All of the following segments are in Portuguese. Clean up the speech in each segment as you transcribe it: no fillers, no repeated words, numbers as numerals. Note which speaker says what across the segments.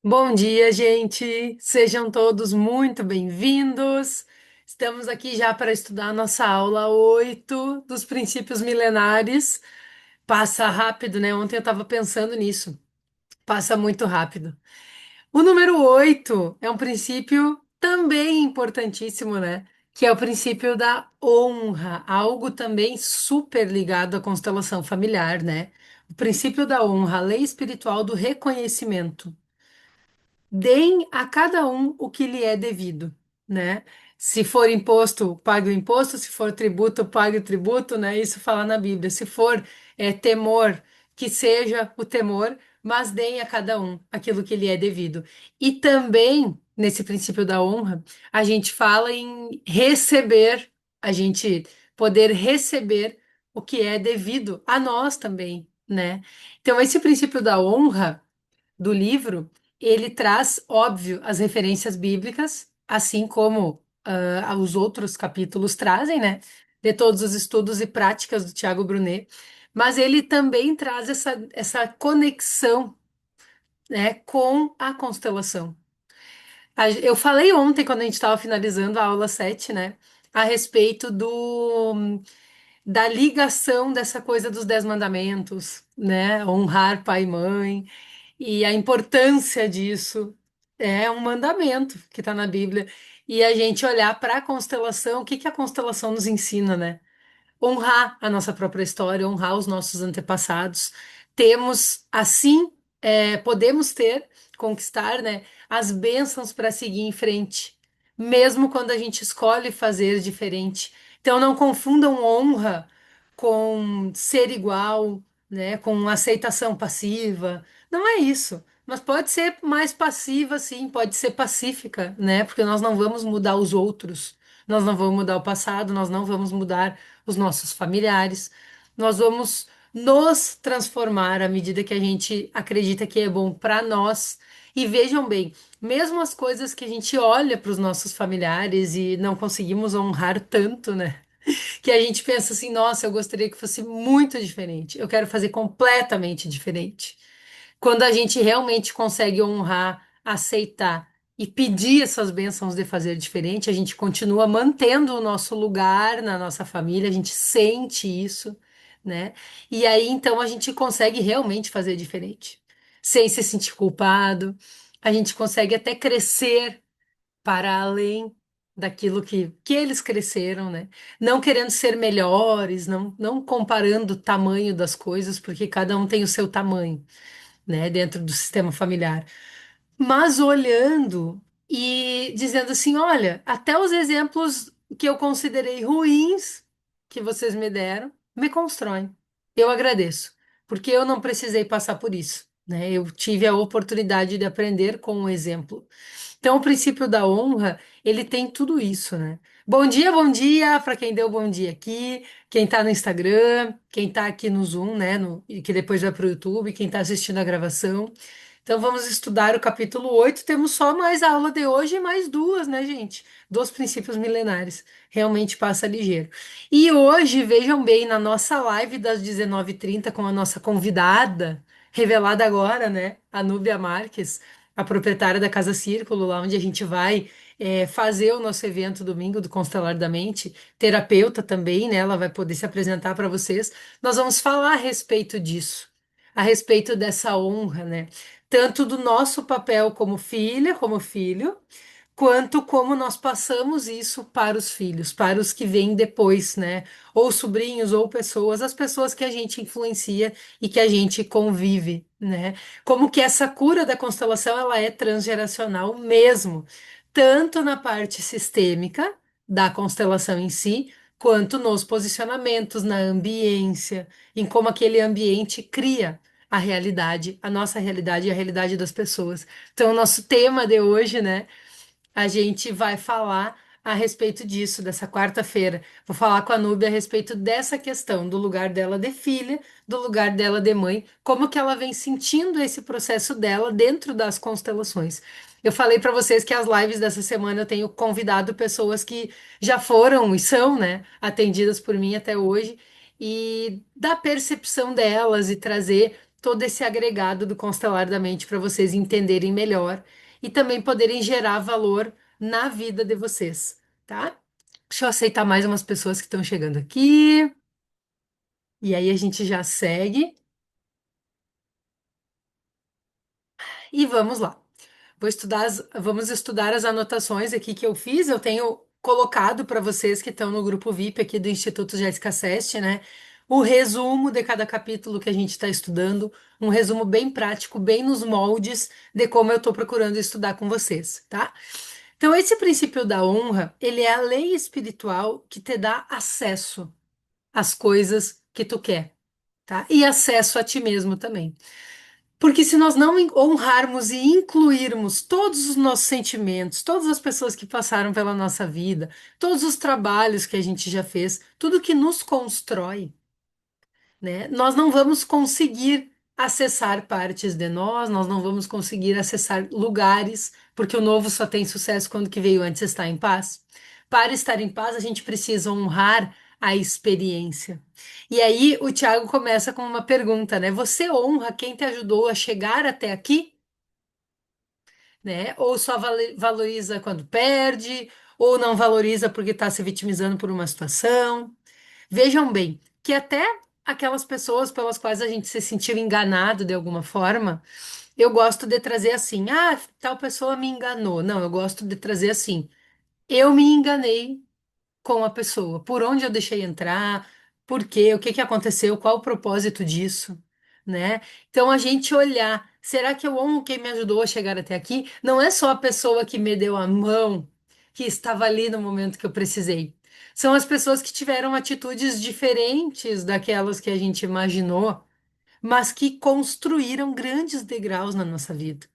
Speaker 1: Bom dia, gente! Sejam todos muito bem-vindos. Estamos aqui já para estudar a nossa aula 8 dos princípios milenares. Passa rápido, né? Ontem eu estava pensando nisso. Passa muito rápido. O número 8 é um princípio também importantíssimo, né? Que é o princípio da honra, algo também super ligado à constelação familiar, né? O princípio da honra, a lei espiritual do reconhecimento. Deem a cada um o que lhe é devido, né? Se for imposto, pague o imposto, se for tributo, pague o tributo, né? Isso fala na Bíblia. Se for temor, que seja o temor, mas deem a cada um aquilo que lhe é devido. E também, nesse princípio da honra, a gente fala em receber, a gente poder receber o que é devido a nós também, né? Então, esse princípio da honra do livro, ele traz, óbvio, as referências bíblicas, assim como os outros capítulos trazem, né? De todos os estudos e práticas do Tiago Brunet, mas ele também traz essa conexão, né, com a constelação. Eu falei ontem, quando a gente estava finalizando a aula 7, né, a respeito da ligação dessa coisa dos 10 mandamentos, né? Honrar pai e mãe, e a importância disso é um mandamento que está na Bíblia. E a gente olhar para a constelação, o que que a constelação nos ensina, né? Honrar a nossa própria história, honrar os nossos antepassados. Temos, assim, podemos ter, conquistar, né, as bênçãos para seguir em frente, mesmo quando a gente escolhe fazer diferente. Então, não confundam honra com ser igual, né, com aceitação passiva. Não é isso. Mas pode ser mais passiva, sim, pode ser pacífica, né? Porque nós não vamos mudar os outros, nós não vamos mudar o passado, nós não vamos mudar os nossos familiares. Nós vamos nos transformar à medida que a gente acredita que é bom para nós. E vejam bem, mesmo as coisas que a gente olha para os nossos familiares e não conseguimos honrar tanto, né? Que a gente pensa assim, nossa, eu gostaria que fosse muito diferente. Eu quero fazer completamente diferente. Quando a gente realmente consegue honrar, aceitar e pedir essas bênçãos de fazer diferente, a gente continua mantendo o nosso lugar na nossa família, a gente sente isso, né? E aí então a gente consegue realmente fazer diferente, sem se sentir culpado. A gente consegue até crescer para além daquilo que eles cresceram, né? Não querendo ser melhores, não comparando o tamanho das coisas, porque cada um tem o seu tamanho, né, dentro do sistema familiar, mas olhando e dizendo assim: olha, até os exemplos que eu considerei ruins que vocês me deram me constroem. Eu agradeço, porque eu não precisei passar por isso, né? Eu tive a oportunidade de aprender com o exemplo. Então, o princípio da honra, ele tem tudo isso, né? Bom dia para quem deu bom dia aqui, quem está no Instagram, quem está aqui no Zoom, né? E que depois vai para o YouTube, quem está assistindo a gravação. Então, vamos estudar o capítulo 8. Temos só mais a aula de hoje e mais duas, né, gente? Dos princípios milenares. Realmente passa ligeiro. E hoje, vejam bem, na nossa live das 19h30 com a nossa convidada, revelada agora, né? A Núbia Marques, a proprietária da Casa Círculo, lá onde a gente vai fazer o nosso evento domingo do Constelar da Mente, terapeuta também, né? Ela vai poder se apresentar para vocês. Nós vamos falar a respeito disso, a respeito dessa honra, né? Tanto do nosso papel como filha, como filho, quanto como nós passamos isso para os filhos, para os que vêm depois, né? Ou sobrinhos, ou pessoas, as pessoas que a gente influencia e que a gente convive, né? Como que essa cura da constelação, ela é transgeracional mesmo, tanto na parte sistêmica da constelação em si, quanto nos posicionamentos, na ambiência, em como aquele ambiente cria a realidade, a nossa realidade e a realidade das pessoas. Então, o nosso tema de hoje, né? A gente vai falar a respeito disso, dessa quarta-feira. Vou falar com a Núbia a respeito dessa questão, do lugar dela de filha, do lugar dela de mãe, como que ela vem sentindo esse processo dela dentro das constelações. Eu falei para vocês que as lives dessa semana eu tenho convidado pessoas que já foram e são, né, atendidas por mim até hoje, e da percepção delas e trazer todo esse agregado do Constelar da Mente para vocês entenderem melhor e também poderem gerar valor na vida de vocês, tá? Deixa eu aceitar mais umas pessoas que estão chegando aqui. E aí a gente já segue e vamos lá. Vamos estudar as anotações aqui que eu fiz. Eu tenho colocado para vocês que estão no grupo VIP aqui do Instituto Jéssica Seste, né? O resumo de cada capítulo que a gente está estudando, um resumo bem prático, bem nos moldes de como eu estou procurando estudar com vocês, tá? Então, esse princípio da honra, ele é a lei espiritual que te dá acesso às coisas que tu quer, tá? E acesso a ti mesmo também. Porque se nós não honrarmos e incluirmos todos os nossos sentimentos, todas as pessoas que passaram pela nossa vida, todos os trabalhos que a gente já fez, tudo que nos constrói, né? Nós não vamos conseguir acessar partes de nós, nós não vamos conseguir acessar lugares, porque o novo só tem sucesso quando o que veio antes está em paz. Para estar em paz, a gente precisa honrar a experiência. E aí o Tiago começa com uma pergunta, né? Você honra quem te ajudou a chegar até aqui, né? Ou só valoriza quando perde, ou não valoriza porque está se vitimizando por uma situação. Vejam bem, que até aquelas pessoas pelas quais a gente se sentiu enganado de alguma forma, eu gosto de trazer assim: ah, tal pessoa me enganou. Não, eu gosto de trazer assim: eu me enganei com a pessoa, por onde eu deixei entrar, por quê, o que que aconteceu, qual o propósito disso, né? Então a gente olhar, será que eu honro quem me ajudou a chegar até aqui? Não é só a pessoa que me deu a mão, que estava ali no momento que eu precisei. São as pessoas que tiveram atitudes diferentes daquelas que a gente imaginou, mas que construíram grandes degraus na nossa vida,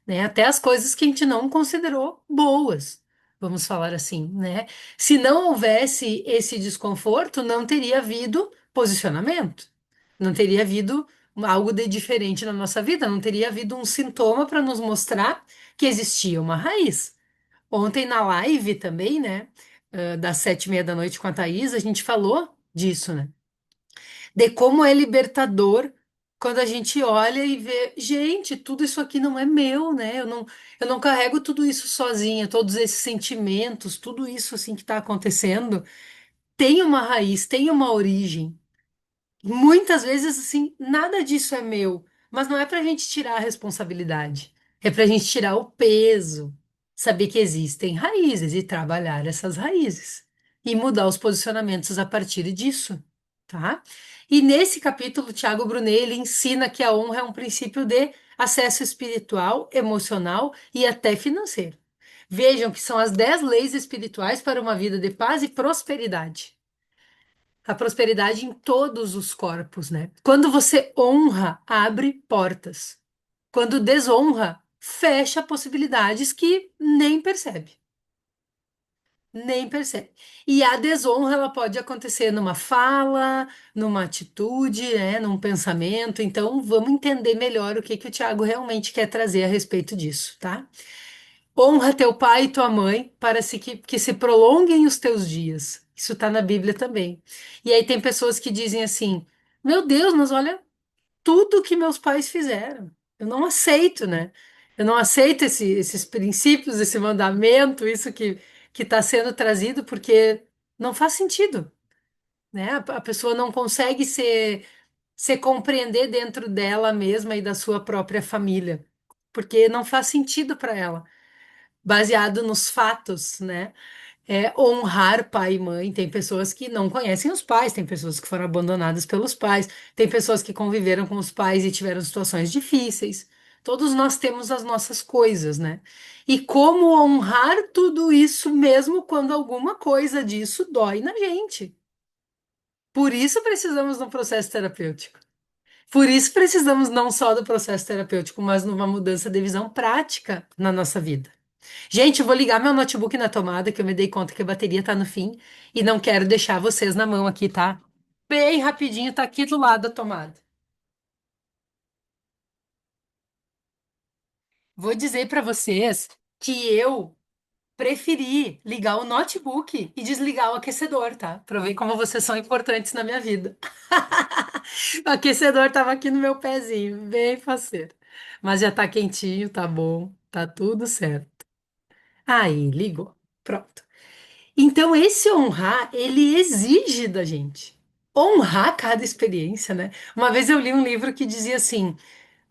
Speaker 1: né? Até as coisas que a gente não considerou boas, vamos falar assim, né? Se não houvesse esse desconforto, não teria havido posicionamento, não teria havido algo de diferente na nossa vida, não teria havido um sintoma para nos mostrar que existia uma raiz. Ontem na live também, né? Das 7:30 da noite com a Thaís, a gente falou disso, né? De como é libertador quando a gente olha e vê, gente, tudo isso aqui não é meu, né? Eu não carrego tudo isso sozinha, todos esses sentimentos, tudo isso assim que está acontecendo, tem uma raiz, tem uma origem. Muitas vezes, assim, nada disso é meu, mas não é para a gente tirar a responsabilidade, é para a gente tirar o peso, saber que existem raízes e trabalhar essas raízes e mudar os posicionamentos a partir disso, tá? E nesse capítulo, Tiago Brunet, ele ensina que a honra é um princípio de acesso espiritual, emocional e até financeiro. Vejam que são as 10 leis espirituais para uma vida de paz e prosperidade. A prosperidade em todos os corpos, né? Quando você honra, abre portas. Quando desonra, fecha possibilidades que nem percebe. Nem percebe. E a desonra, ela pode acontecer numa fala, numa atitude, né? Num pensamento. Então, vamos entender melhor o que que o Tiago realmente quer trazer a respeito disso, tá? Honra teu pai e tua mãe para que se prolonguem os teus dias. Isso está na Bíblia também. E aí tem pessoas que dizem assim: Meu Deus, mas olha tudo que meus pais fizeram. Eu não aceito, né? Eu não aceito esses princípios, esse mandamento, isso que está sendo trazido, porque não faz sentido, né? A pessoa não consegue se compreender dentro dela mesma e da sua própria família, porque não faz sentido para ela baseado nos fatos, né? É honrar pai e mãe. Tem pessoas que não conhecem os pais, tem pessoas que foram abandonadas pelos pais, tem pessoas que conviveram com os pais e tiveram situações difíceis. Todos nós temos as nossas coisas, né? E como honrar tudo isso mesmo quando alguma coisa disso dói na gente. Por isso precisamos de um processo terapêutico. Por isso precisamos não só do processo terapêutico, mas numa mudança de visão prática na nossa vida. Gente, eu vou ligar meu notebook na tomada, que eu me dei conta que a bateria tá no fim e não quero deixar vocês na mão aqui, tá? Bem rapidinho, tá aqui do lado da tomada. Vou dizer pra vocês que eu preferi ligar o notebook e desligar o aquecedor, tá? Pra ver como vocês são importantes na minha vida. O aquecedor tava aqui no meu pezinho, bem faceiro. Mas já tá quentinho, tá bom, tá tudo certo. Aí, ligou. Pronto. Então, esse honrar, ele exige da gente. Honrar cada experiência, né? Uma vez eu li um livro que dizia assim: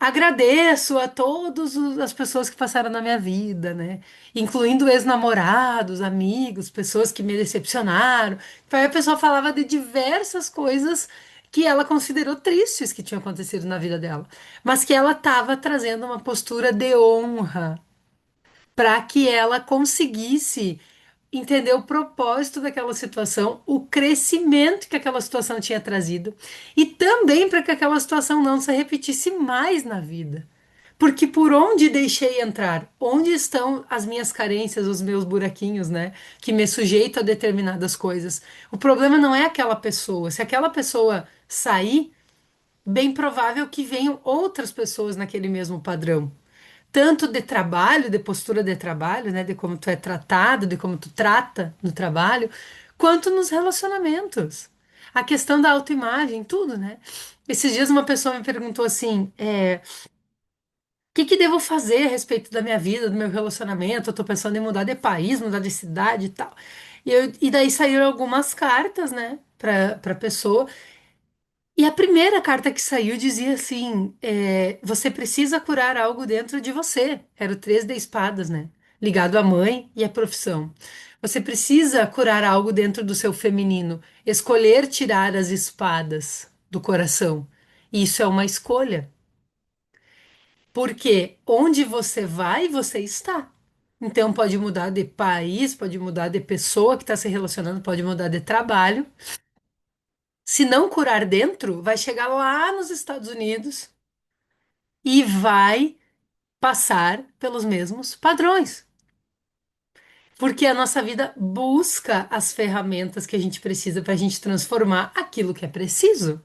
Speaker 1: agradeço a todas as pessoas que passaram na minha vida, né? Incluindo ex-namorados, amigos, pessoas que me decepcionaram. Aí a pessoa falava de diversas coisas que ela considerou tristes que tinham acontecido na vida dela, mas que ela estava trazendo uma postura de honra para que ela conseguisse entender o propósito daquela situação, o crescimento que aquela situação tinha trazido e também para que aquela situação não se repetisse mais na vida. Porque por onde deixei entrar? Onde estão as minhas carências, os meus buraquinhos, né? Que me sujeito a determinadas coisas. O problema não é aquela pessoa. Se aquela pessoa sair, bem provável que venham outras pessoas naquele mesmo padrão tanto de trabalho, de postura de trabalho, né, de como tu é tratado, de como tu trata no trabalho, quanto nos relacionamentos. A questão da autoimagem, tudo, né? Esses dias uma pessoa me perguntou assim, o que que devo fazer a respeito da minha vida, do meu relacionamento? Eu tô pensando em mudar de país, mudar de cidade e tal. E daí saíram algumas cartas, né, para pessoa. E a primeira carta que saiu dizia assim: você precisa curar algo dentro de você. Era o três de espadas, né? Ligado à mãe e à profissão. Você precisa curar algo dentro do seu feminino, escolher tirar as espadas do coração. Isso é uma escolha, porque onde você vai, você está. Então pode mudar de país, pode mudar de pessoa que está se relacionando, pode mudar de trabalho. Se não curar dentro, vai chegar lá nos Estados Unidos e vai passar pelos mesmos padrões. Porque a nossa vida busca as ferramentas que a gente precisa para a gente transformar aquilo que é preciso.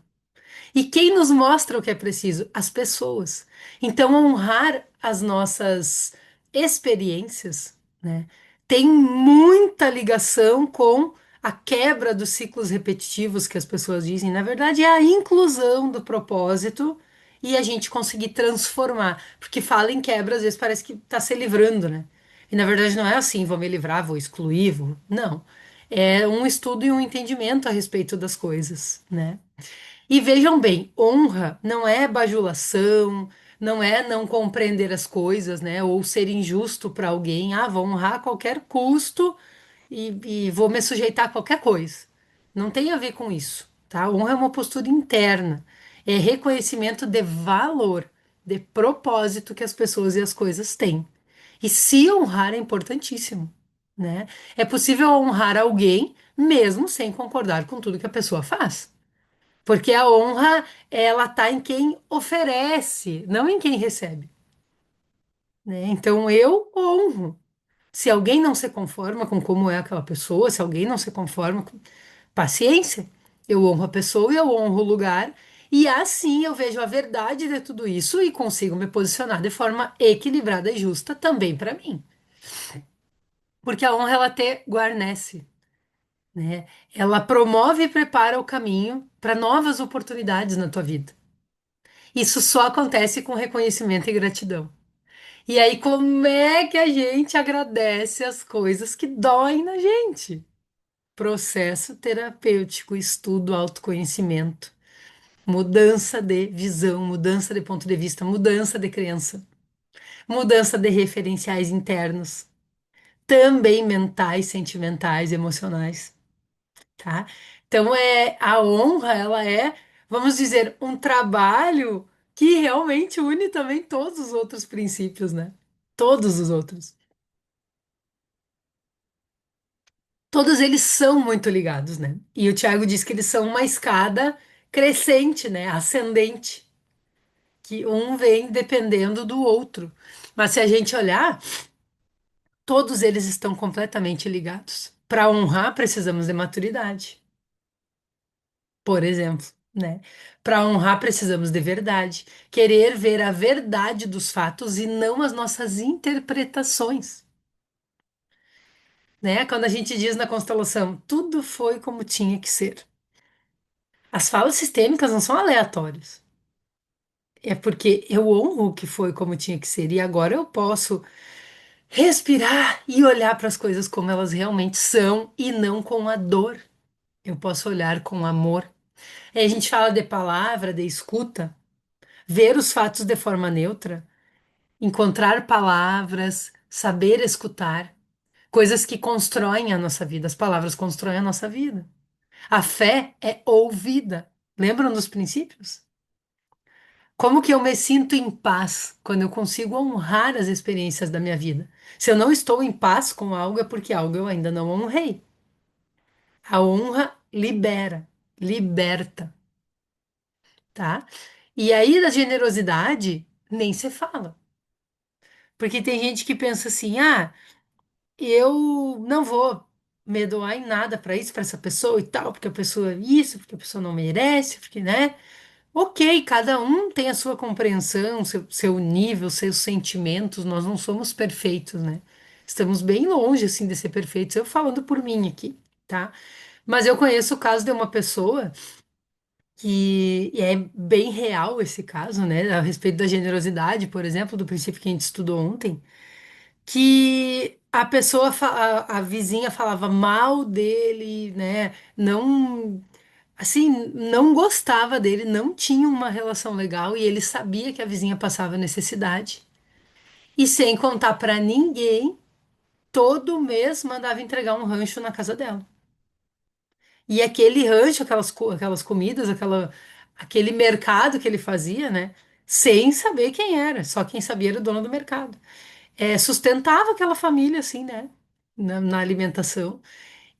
Speaker 1: E quem nos mostra o que é preciso? As pessoas. Então, honrar as nossas experiências, né, tem muita ligação com a quebra dos ciclos repetitivos que as pessoas dizem. Na verdade, é a inclusão do propósito e a gente conseguir transformar. Porque fala em quebra, às vezes parece que está se livrando, né? E na verdade não é assim, vou me livrar, vou excluir, vou... Não. É um estudo e um entendimento a respeito das coisas, né? E vejam bem, honra não é bajulação, não é não compreender as coisas, né? Ou ser injusto para alguém. Ah, vou honrar a qualquer custo e vou me sujeitar a qualquer coisa. Não tem a ver com isso, tá? Honra é uma postura interna, é reconhecimento de valor, de propósito que as pessoas e as coisas têm. E se honrar é importantíssimo, né? É possível honrar alguém mesmo sem concordar com tudo que a pessoa faz. Porque a honra, ela tá em quem oferece, não em quem recebe, né? Então eu honro. Se alguém não se conforma com como é aquela pessoa, se alguém não se conforma com paciência, eu honro a pessoa e eu honro o lugar, e assim eu vejo a verdade de tudo isso e consigo me posicionar de forma equilibrada e justa também para mim. Porque a honra ela te guarnece, né? Ela promove e prepara o caminho para novas oportunidades na tua vida. Isso só acontece com reconhecimento e gratidão. E aí, como é que a gente agradece as coisas que doem na gente? Processo terapêutico, estudo, autoconhecimento, mudança de visão, mudança de ponto de vista, mudança de crença, mudança de referenciais internos, também mentais, sentimentais, emocionais, tá? Então a honra, ela é, vamos dizer, um trabalho que realmente une também todos os outros princípios, né? Todos os outros. Todos eles são muito ligados, né? E o Tiago diz que eles são uma escada crescente, né? Ascendente, que um vem dependendo do outro. Mas se a gente olhar, todos eles estão completamente ligados. Para honrar, precisamos de maturidade, por exemplo, né? Para honrar, precisamos de verdade. Querer ver a verdade dos fatos e não as nossas interpretações. né? Quando a gente diz na constelação, tudo foi como tinha que ser. As falas sistêmicas não são aleatórias. É porque eu honro o que foi como tinha que ser e agora eu posso respirar e olhar para as coisas como elas realmente são e não com a dor. Eu posso olhar com amor. Aí a gente fala de palavra, de escuta, ver os fatos de forma neutra, encontrar palavras, saber escutar, coisas que constroem a nossa vida. As palavras constroem a nossa vida. A fé é ouvida. Lembram dos princípios? Como que eu me sinto em paz quando eu consigo honrar as experiências da minha vida? Se eu não estou em paz com algo, é porque algo eu ainda não honrei. A honra libera, liberta, tá? E aí, da generosidade, nem se fala. Porque tem gente que pensa assim: ah, eu não vou me doar em nada para isso, para essa pessoa e tal, porque a pessoa é isso, porque a pessoa não merece, porque, né? Ok, cada um tem a sua compreensão, seu nível, seus sentimentos, nós não somos perfeitos, né? Estamos bem longe, assim, de ser perfeitos. Eu falando por mim aqui, tá? Mas eu conheço o caso de uma pessoa que e é bem real esse caso, né? A respeito da generosidade, por exemplo, do princípio que a gente estudou ontem, que a pessoa, a vizinha falava mal dele, né? Não, assim, não gostava dele, não tinha uma relação legal e ele sabia que a vizinha passava necessidade. E sem contar pra ninguém, todo mês mandava entregar um rancho na casa dela. E aquele rancho, aquelas comidas, aquele mercado que ele fazia, né? Sem saber quem era, só quem sabia era o dono do mercado. Sustentava aquela família, assim, né? Na alimentação.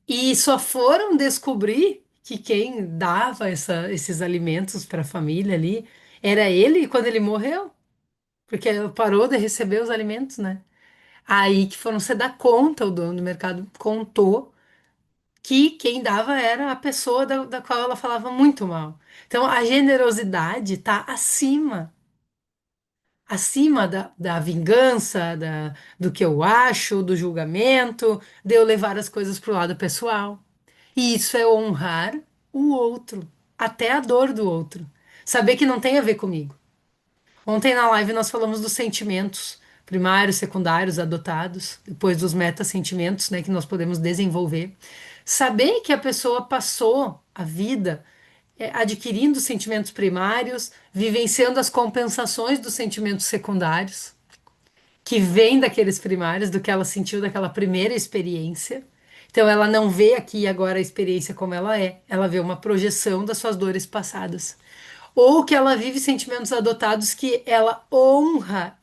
Speaker 1: E só foram descobrir que quem dava esses alimentos para a família ali era ele quando ele morreu, porque parou de receber os alimentos, né? Aí que foram se dar conta, o dono do mercado contou que quem dava era a pessoa da qual ela falava muito mal. Então a generosidade está acima da vingança, do que eu acho, do julgamento, de eu levar as coisas para o lado pessoal. E isso é honrar o outro, até a dor do outro. Saber que não tem a ver comigo. Ontem na live nós falamos dos sentimentos primários, secundários, adotados, depois dos metasentimentos, né, que nós podemos desenvolver. Saber que a pessoa passou a vida adquirindo sentimentos primários, vivenciando as compensações dos sentimentos secundários, que vêm daqueles primários, do que ela sentiu daquela primeira experiência. Então ela não vê aqui e agora a experiência como ela vê uma projeção das suas dores passadas. Ou que ela vive sentimentos adotados que ela honra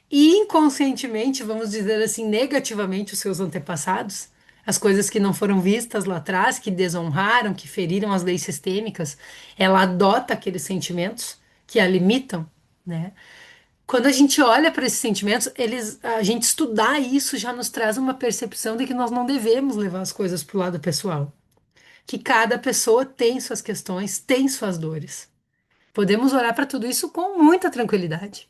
Speaker 1: inconscientemente, vamos dizer assim, negativamente os seus antepassados, as coisas que não foram vistas lá atrás, que desonraram, que feriram as leis sistêmicas, ela adota aqueles sentimentos que a limitam, né? Quando a gente olha para esses sentimentos, a gente estudar isso já nos traz uma percepção de que nós não devemos levar as coisas para o lado pessoal, que cada pessoa tem suas questões, tem suas dores. Podemos olhar para tudo isso com muita tranquilidade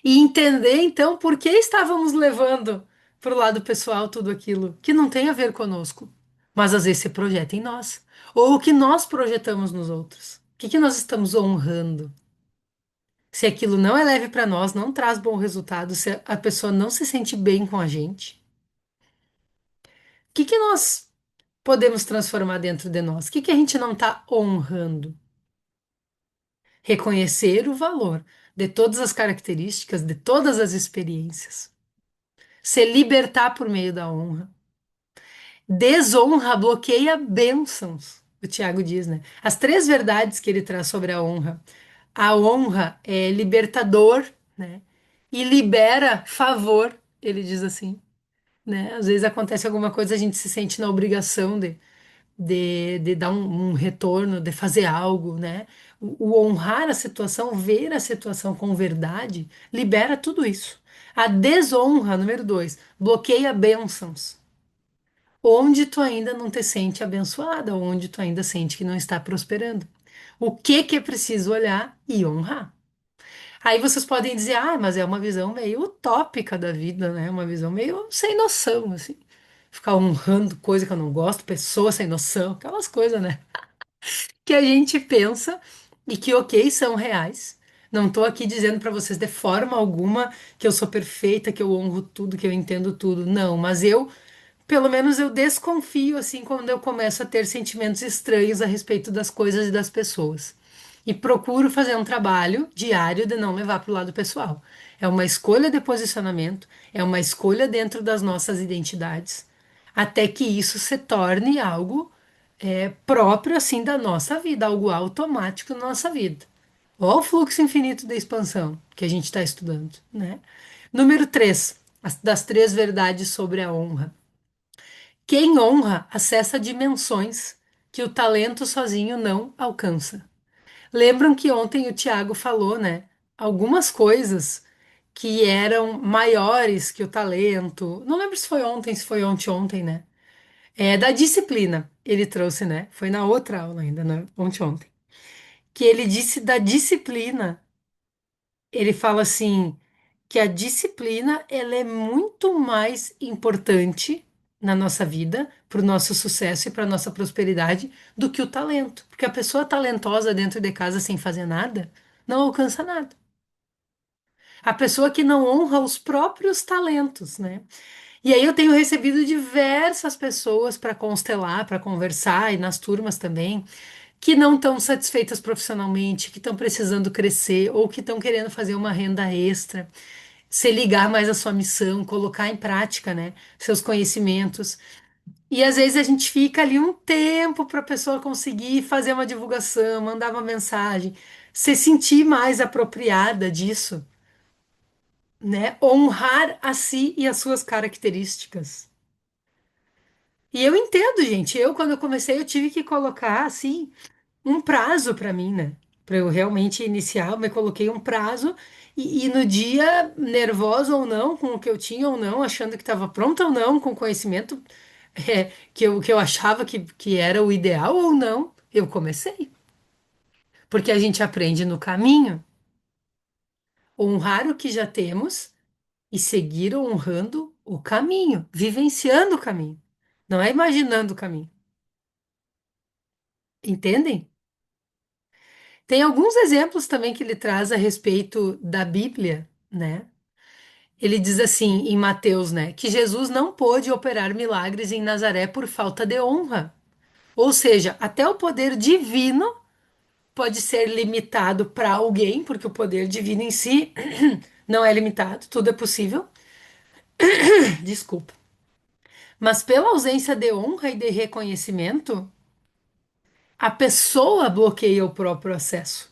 Speaker 1: e entender então por que estávamos levando para o lado pessoal tudo aquilo que não tem a ver conosco, mas às vezes se projeta em nós, ou o que nós projetamos nos outros. O que que nós estamos honrando? Se aquilo não é leve para nós, não traz bom resultado, se a pessoa não se sente bem com a gente, o que que nós podemos transformar dentro de nós? O que que a gente não está honrando? Reconhecer o valor de todas as características, de todas as experiências. Se libertar por meio da honra. Desonra bloqueia bênçãos, o Tiago diz, né? As três verdades que ele traz sobre a honra. A honra é libertador, né? E libera favor, ele diz assim, né? Às vezes acontece alguma coisa, a gente se sente na obrigação de dar um retorno, de fazer algo, né? O honrar a situação, ver a situação com verdade, libera tudo isso. A desonra, número dois, bloqueia bênçãos. Onde tu ainda não te sente abençoada, onde tu ainda sente que não está prosperando. O que que é preciso olhar e honrar? Aí vocês podem dizer, ah, mas é uma visão meio utópica da vida, né? Uma visão meio sem noção, assim. ficar honrando coisa que eu não gosto, pessoa sem noção, aquelas coisas, né? Que a gente pensa e que, ok, são reais. Não tô aqui dizendo para vocês de forma alguma que eu sou perfeita, que eu honro tudo, que eu entendo tudo. Não, mas pelo menos eu desconfio assim quando eu começo a ter sentimentos estranhos a respeito das coisas e das pessoas. E procuro fazer um trabalho diário de não levar para o lado pessoal. É uma escolha de posicionamento, é uma escolha dentro das nossas identidades, até que isso se torne algo próprio assim da nossa vida, algo automático na nossa vida. Olha o fluxo infinito da expansão que a gente está estudando, né? Número 3, das três verdades sobre a honra. Quem honra acessa dimensões que o talento sozinho não alcança. Lembram que ontem o Tiago falou, né? Algumas coisas que eram maiores que o talento. Não lembro se foi ontem, se foi ontem, né? É da disciplina. Ele trouxe, né? Foi na outra aula ainda, né? Ontem. Que ele disse da disciplina. Ele fala assim que a disciplina ela é muito mais importante na nossa vida, para o nosso sucesso e para a nossa prosperidade, do que o talento. Porque a pessoa talentosa dentro de casa sem fazer nada não alcança nada. A pessoa que não honra os próprios talentos, né? E aí eu tenho recebido diversas pessoas para constelar, para conversar, e nas turmas também, que não estão satisfeitas profissionalmente, que estão precisando crescer ou que estão querendo fazer uma renda extra, se ligar mais à sua missão, colocar em prática, né, seus conhecimentos. E às vezes a gente fica ali um tempo para a pessoa conseguir fazer uma divulgação, mandar uma mensagem, se sentir mais apropriada disso, né? Honrar a si e as suas características. E eu entendo, gente. Quando eu comecei, eu tive que colocar, assim, um prazo para mim, né? Para eu realmente iniciar, eu me coloquei um prazo e no dia, nervosa ou não, com o que eu tinha ou não, achando que estava pronta ou não, com o conhecimento que eu achava que era o ideal ou não, eu comecei. Porque a gente aprende no caminho, honrar o que já temos e seguir honrando o caminho, vivenciando o caminho. Não é imaginando o caminho. Entendem? Tem alguns exemplos também que ele traz a respeito da Bíblia, né? Ele diz assim em Mateus, né, que Jesus não pôde operar milagres em Nazaré por falta de honra. Ou seja, até o poder divino pode ser limitado para alguém, porque o poder divino em si não é limitado, tudo é possível. Desculpa. Mas pela ausência de honra e de reconhecimento, a pessoa bloqueia o próprio acesso.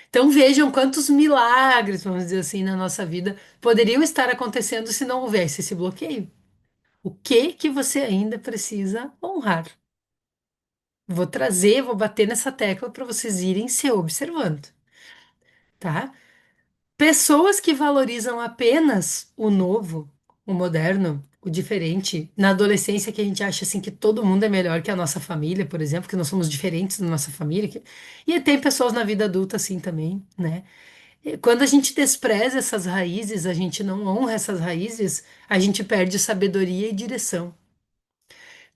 Speaker 1: Então vejam quantos milagres, vamos dizer assim, na nossa vida poderiam estar acontecendo se não houvesse esse bloqueio. O que que você ainda precisa honrar? Vou trazer, vou bater nessa tecla para vocês irem se observando, tá? Pessoas que valorizam apenas o novo, o moderno, o diferente, na adolescência que a gente acha assim que todo mundo é melhor que a nossa família, por exemplo, que nós somos diferentes da nossa família, e tem pessoas na vida adulta assim também, né? Quando a gente despreza essas raízes, a gente não honra essas raízes, a gente perde sabedoria e direção.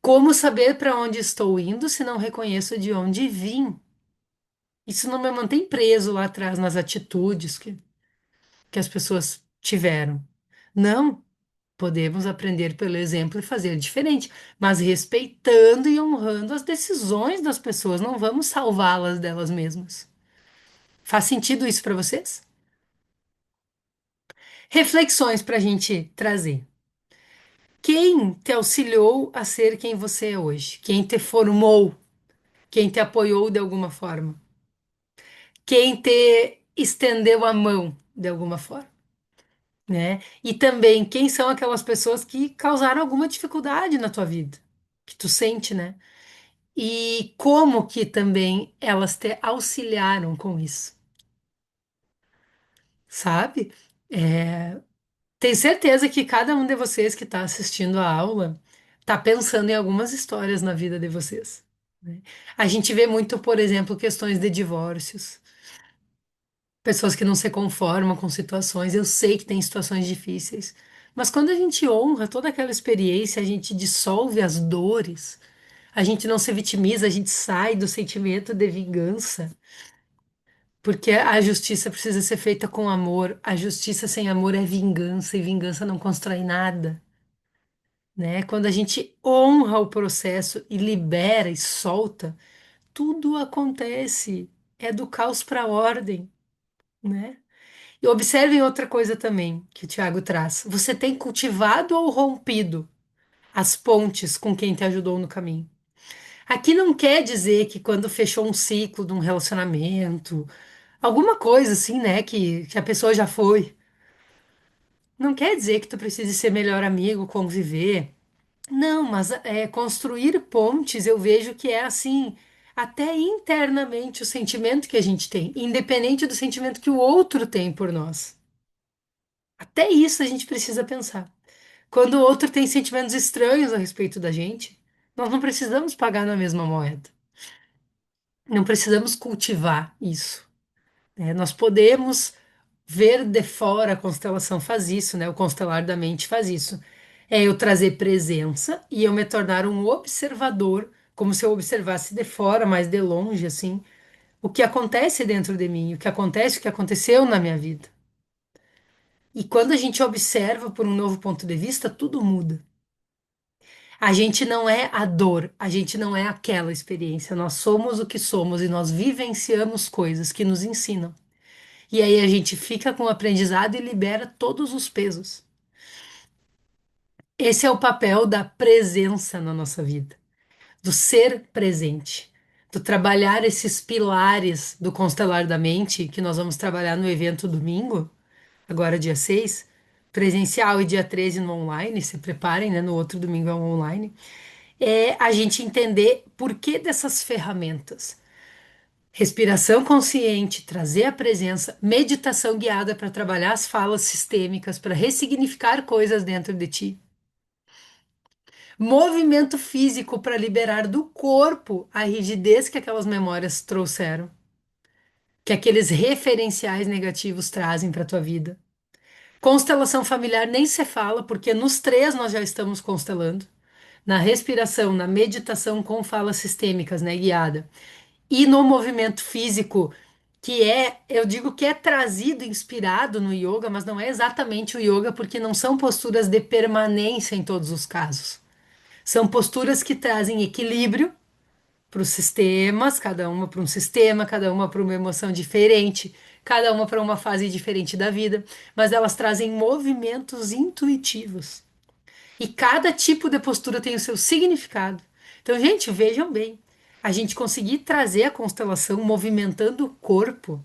Speaker 1: Como saber para onde estou indo se não reconheço de onde vim? Isso não me mantém preso lá atrás nas atitudes que as pessoas tiveram. Não, podemos aprender pelo exemplo e fazer diferente, mas respeitando e honrando as decisões das pessoas, não vamos salvá-las delas mesmas. Faz sentido isso para vocês? Reflexões para a gente trazer. Quem te auxiliou a ser quem você é hoje? Quem te formou? Quem te apoiou de alguma forma? Quem te estendeu a mão de alguma forma, né? E também quem são aquelas pessoas que causaram alguma dificuldade na tua vida, que tu sente, né? E como que também elas te auxiliaram com isso, sabe? Tenho certeza que cada um de vocês que está assistindo a aula está pensando em algumas histórias na vida de vocês, né? A gente vê muito, por exemplo, questões de divórcios, pessoas que não se conformam com situações. Eu sei que tem situações difíceis, Mas quando a gente honra toda aquela experiência, a gente dissolve as dores, a gente não se vitimiza, a gente sai do sentimento de vingança, porque a justiça precisa ser feita com amor. A justiça sem amor é vingança e vingança não constrói nada, né? Quando a gente honra o processo e libera e solta, tudo acontece. É do caos para a ordem, né? E observem outra coisa também que o Tiago traz. Você tem cultivado ou rompido as pontes com quem te ajudou no caminho? Aqui não quer dizer que quando fechou um ciclo de um relacionamento, alguma coisa assim, né, que a pessoa já foi, não quer dizer que tu precise ser melhor amigo, conviver. Não, mas construir pontes eu vejo que é assim, até internamente o sentimento que a gente tem, independente do sentimento que o outro tem por nós. Até isso a gente precisa pensar. Quando o outro tem sentimentos estranhos a respeito da gente, nós não precisamos pagar na mesma moeda. Não precisamos cultivar isso, né? Nós podemos ver de fora, a constelação faz isso, né? O constelar da mente faz isso. É eu trazer presença e eu me tornar um observador, como se eu observasse de fora, mais de longe, assim, o que acontece dentro de mim, o que acontece, o que aconteceu na minha vida. E quando a gente observa por um novo ponto de vista, tudo muda. A gente não é a dor, a gente não é aquela experiência. Nós somos o que somos e nós vivenciamos coisas que nos ensinam. E aí a gente fica com o aprendizado e libera todos os pesos. Esse é o papel da presença na nossa vida, do ser presente, do trabalhar esses pilares do constelar da mente, que nós vamos trabalhar no evento domingo, agora dia 6 presencial e dia 13 no online. Se preparem, né? No outro domingo é um online. É a gente entender por que dessas ferramentas. Respiração consciente, trazer a presença, meditação guiada para trabalhar as falas sistêmicas, para ressignificar coisas dentro de ti. Movimento físico para liberar do corpo a rigidez que aquelas memórias trouxeram, que aqueles referenciais negativos trazem para tua vida. Constelação familiar nem se fala, porque nos três nós já estamos constelando. Na respiração, na meditação com falas sistêmicas, né, guiada. E no movimento físico, que é, eu digo que é trazido, inspirado no yoga, mas não é exatamente o yoga, porque não são posturas de permanência em todos os casos. São posturas que trazem equilíbrio para os sistemas, cada uma para um sistema, cada uma para uma emoção diferente, cada uma para uma fase diferente da vida, mas elas trazem movimentos intuitivos. E cada tipo de postura tem o seu significado. Então, gente, vejam bem, a gente conseguir trazer a constelação movimentando o corpo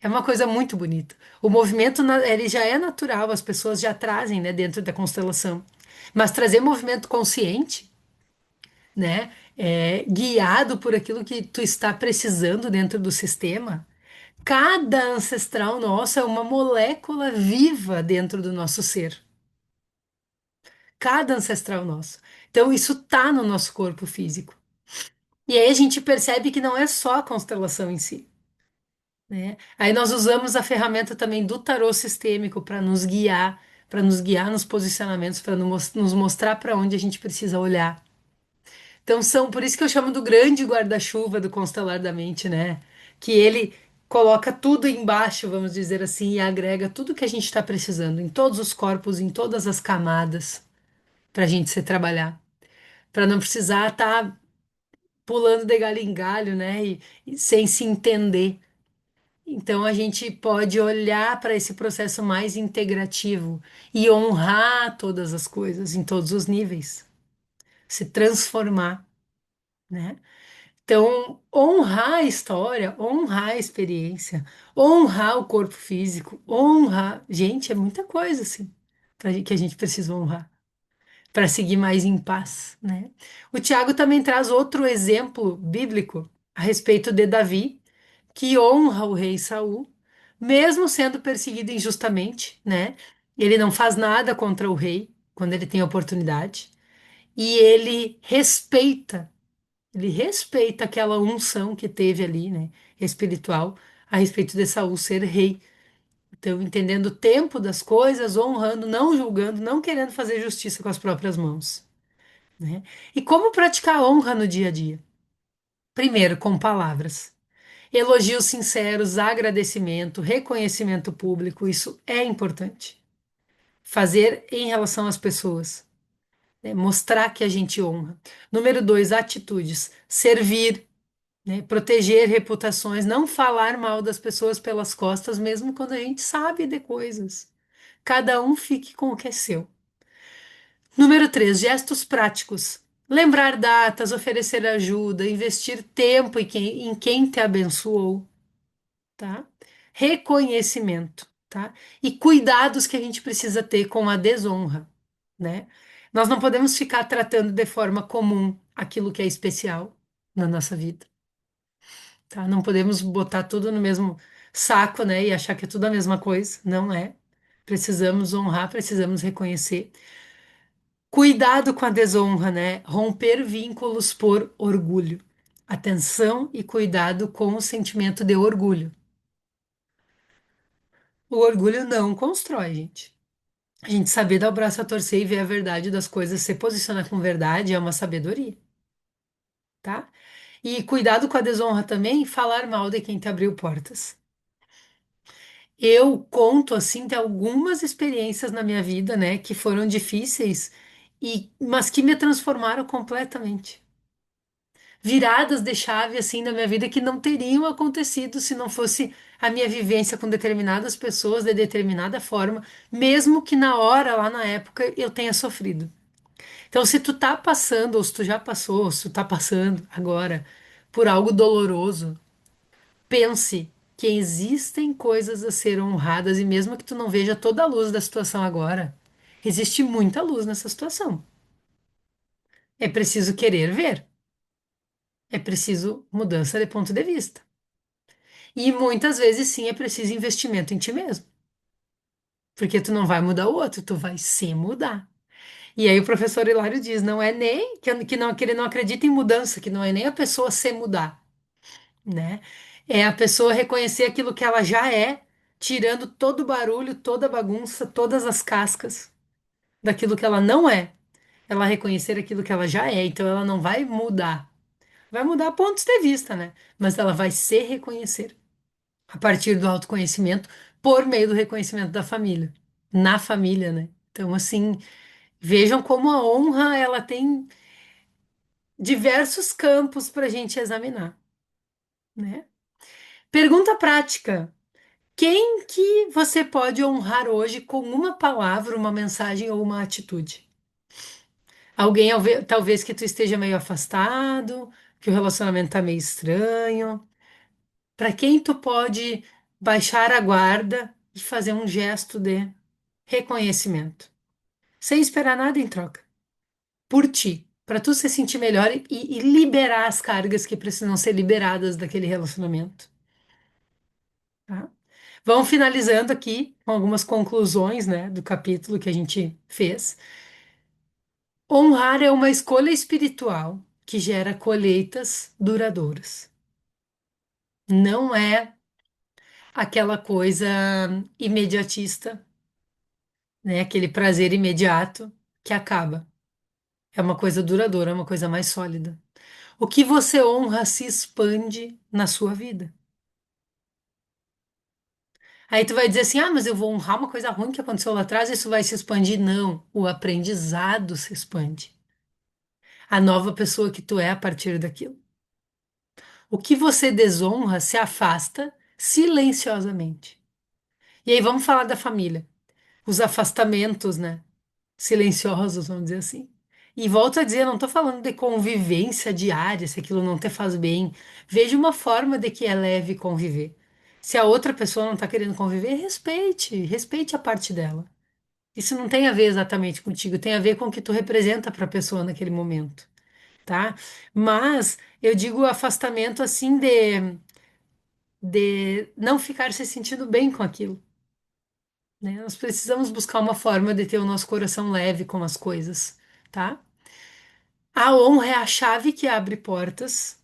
Speaker 1: é uma coisa muito bonita. O movimento, ele já é natural, as pessoas já trazem, né, dentro da constelação. Mas trazer movimento consciente, né, guiado por aquilo que tu está precisando dentro do sistema. Cada ancestral nosso é uma molécula viva dentro do nosso ser. Cada ancestral nosso. Então, isso tá no nosso corpo físico. E aí a gente percebe que não é só a constelação em si, né? Aí nós usamos a ferramenta também do tarô sistêmico para nos guiar nos posicionamentos, para nos mostrar para onde a gente precisa olhar. Então são, por isso que eu chamo do grande guarda-chuva do constelar da mente, né? Que ele coloca tudo embaixo, vamos dizer assim, e agrega tudo que a gente está precisando, em todos os corpos, em todas as camadas, para a gente se trabalhar, para não precisar estar pulando de galho em galho, né? E sem se entender. Então a gente pode olhar para esse processo mais integrativo e honrar todas as coisas em todos os níveis, se transformar, né? Então, honrar a história, honrar a experiência, honrar o corpo físico, honrar. Gente, é muita coisa, assim, que a gente precisa honrar para seguir mais em paz, né? O Tiago também traz outro exemplo bíblico a respeito de Davi, que honra o rei Saul, mesmo sendo perseguido injustamente, né? Ele não faz nada contra o rei quando ele tem oportunidade, e ele respeita aquela unção que teve ali, né, espiritual, a respeito de Saul ser rei. Então, entendendo o tempo das coisas, honrando, não julgando, não querendo fazer justiça com as próprias mãos, né? E como praticar a honra no dia a dia? Primeiro, com palavras. Elogios sinceros, agradecimento, reconhecimento público, isso é importante. Fazer em relação às pessoas, né? Mostrar que a gente honra. Número dois, atitudes. Servir, né? Proteger reputações, não falar mal das pessoas pelas costas, mesmo quando a gente sabe de coisas. Cada um fique com o que é seu. Número 3, gestos práticos. Lembrar datas, oferecer ajuda, investir tempo em quem te abençoou, tá? Reconhecimento, tá? E cuidados que a gente precisa ter com a desonra, né? Nós não podemos ficar tratando de forma comum aquilo que é especial na nossa vida, tá? Não podemos botar tudo no mesmo saco, né? E achar que é tudo a mesma coisa. Não é. Precisamos honrar, precisamos reconhecer. Cuidado com a desonra, né? Romper vínculos por orgulho. Atenção e cuidado com o sentimento de orgulho. O orgulho não constrói, gente. A gente saber dar o braço a torcer e ver a verdade das coisas, se posicionar com verdade é uma sabedoria, tá? E cuidado com a desonra também, falar mal de quem te abriu portas. Eu conto assim de algumas experiências na minha vida, né, que foram difíceis mas que me transformaram completamente. Viradas de chave assim na minha vida que não teriam acontecido se não fosse a minha vivência com determinadas pessoas de determinada forma, mesmo que na hora, lá na época, eu tenha sofrido. Então, se tu tá passando, ou se tu já passou, ou se tu tá passando agora por algo doloroso, pense que existem coisas a ser honradas e mesmo que tu não veja toda a luz da situação agora, existe muita luz nessa situação. É preciso querer ver, é preciso mudança de ponto de vista. E muitas vezes sim é preciso investimento em ti mesmo, porque tu não vai mudar o outro, tu vai se mudar. E aí o professor Hilário diz, não é nem que ele não acredita em mudança, que não é nem a pessoa se mudar, né? É a pessoa reconhecer aquilo que ela já é, tirando todo o barulho, toda a bagunça, todas as cascas daquilo que ela não é. Ela reconhecer aquilo que ela já é, então ela não vai mudar. Vai mudar pontos de vista, né? Mas ela vai se reconhecer a partir do autoconhecimento por meio do reconhecimento da família, na família, né? Então, assim, vejam como a honra ela tem diversos campos para a gente examinar, né? Pergunta prática. Quem que você pode honrar hoje com uma palavra, uma mensagem ou uma atitude? Alguém, talvez que tu esteja meio afastado, que o relacionamento tá meio estranho. Para quem tu pode baixar a guarda e fazer um gesto de reconhecimento, sem esperar nada em troca, por ti, para tu se sentir melhor e liberar as cargas que precisam ser liberadas daquele relacionamento, tá? Vamos finalizando aqui com algumas conclusões, né, do capítulo que a gente fez. Honrar é uma escolha espiritual que gera colheitas duradouras. Não é aquela coisa imediatista, né, aquele prazer imediato que acaba. É uma coisa duradoura, é uma coisa mais sólida. O que você honra se expande na sua vida. Aí tu vai dizer assim: ah, mas eu vou honrar uma coisa ruim que aconteceu lá atrás, isso vai se expandir. Não, o aprendizado se expande. A nova pessoa que tu é a partir daquilo. O que você desonra se afasta silenciosamente. E aí vamos falar da família. Os afastamentos, né? Silenciosos, vamos dizer assim. E volto a dizer, não estou falando de convivência diária, se aquilo não te faz bem. Veja uma forma de que é leve conviver. Se a outra pessoa não está querendo conviver, respeite a parte dela. Isso não tem a ver exatamente contigo, tem a ver com o que tu representa para a pessoa naquele momento, tá? Mas eu digo afastamento assim de não ficar se sentindo bem com aquilo, né? Nós precisamos buscar uma forma de ter o nosso coração leve com as coisas, tá? A honra é a chave que abre portas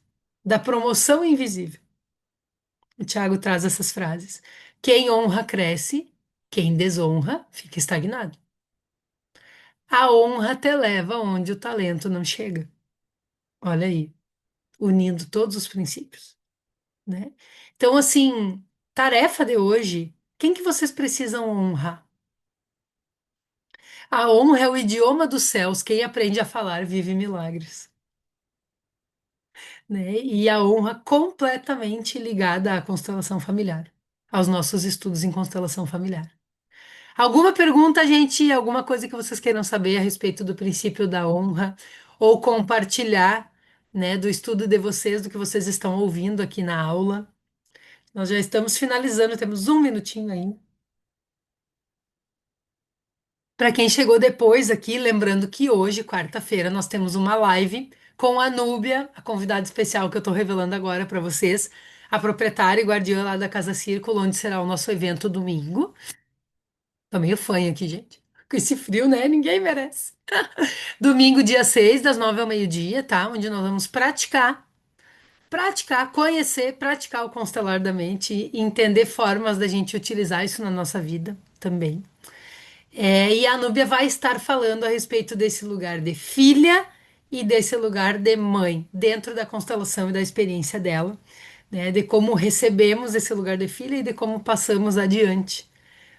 Speaker 1: da promoção invisível. O Tiago traz essas frases. Quem honra cresce, quem desonra fica estagnado. A honra te leva onde o talento não chega. Olha aí, unindo todos os princípios, né? Então, assim, tarefa de hoje, quem que vocês precisam honrar? A honra é o idioma dos céus. Quem aprende a falar vive milagres, né? E a honra completamente ligada à constelação familiar, aos nossos estudos em constelação familiar. Alguma pergunta, gente? Alguma coisa que vocês queiram saber a respeito do princípio da honra ou compartilhar, né, do estudo de vocês, do que vocês estão ouvindo aqui na aula? Nós já estamos finalizando, temos um minutinho ainda. Para quem chegou depois aqui, lembrando que hoje, quarta-feira, nós temos uma live com a Núbia, a convidada especial que eu estou revelando agora para vocês, a proprietária e guardiã lá da Casa Círculo, onde será o nosso evento domingo. Tô meio fanha aqui, gente. Com esse frio, né? Ninguém merece. Domingo, dia 6, das 9 ao meio-dia, tá? Onde nós vamos praticar, conhecer, praticar o constelar da mente e entender formas da gente utilizar isso na nossa vida também. E a Núbia vai estar falando a respeito desse lugar de filha e desse lugar de mãe, dentro da constelação e da experiência dela, né? De como recebemos esse lugar de filha e de como passamos adiante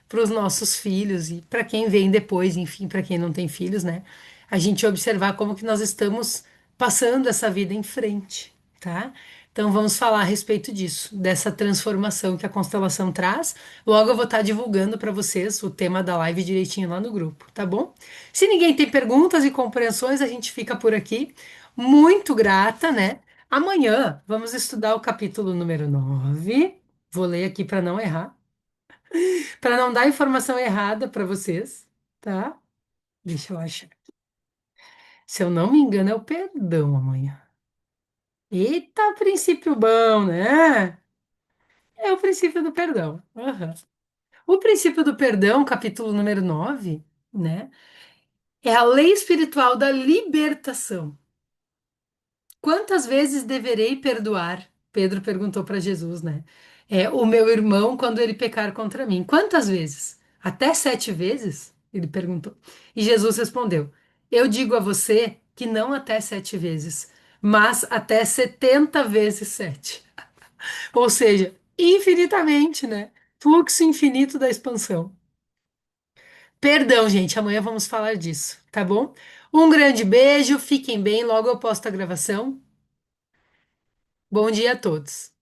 Speaker 1: para os nossos filhos e para quem vem depois, enfim, para quem não tem filhos, né? A gente observar como que nós estamos passando essa vida em frente, tá? Então vamos falar a respeito disso, dessa transformação que a constelação traz. Logo eu vou estar divulgando para vocês o tema da live direitinho lá no grupo, tá bom? Se ninguém tem perguntas e compreensões, a gente fica por aqui. Muito grata, né? Amanhã vamos estudar o capítulo número 9. Vou ler aqui para não errar. Para não dar informação errada para vocês, tá? Deixa eu achar. Se eu não me engano, é o perdão amanhã. Eita, princípio bom, né? É o princípio do perdão. Aham. O princípio do perdão, capítulo número 9, né? É a lei espiritual da libertação. Quantas vezes deverei perdoar? Pedro perguntou para Jesus, né? O meu irmão quando ele pecar contra mim. Quantas vezes? Até 7 vezes? Ele perguntou. E Jesus respondeu: Eu digo a você que não até 7 vezes, mas até 70 vezes 7. Ou seja, infinitamente, né? Fluxo infinito da expansão. Perdão, gente, amanhã vamos falar disso, tá bom? Um grande beijo, fiquem bem, logo eu posto a gravação. Bom dia a todos.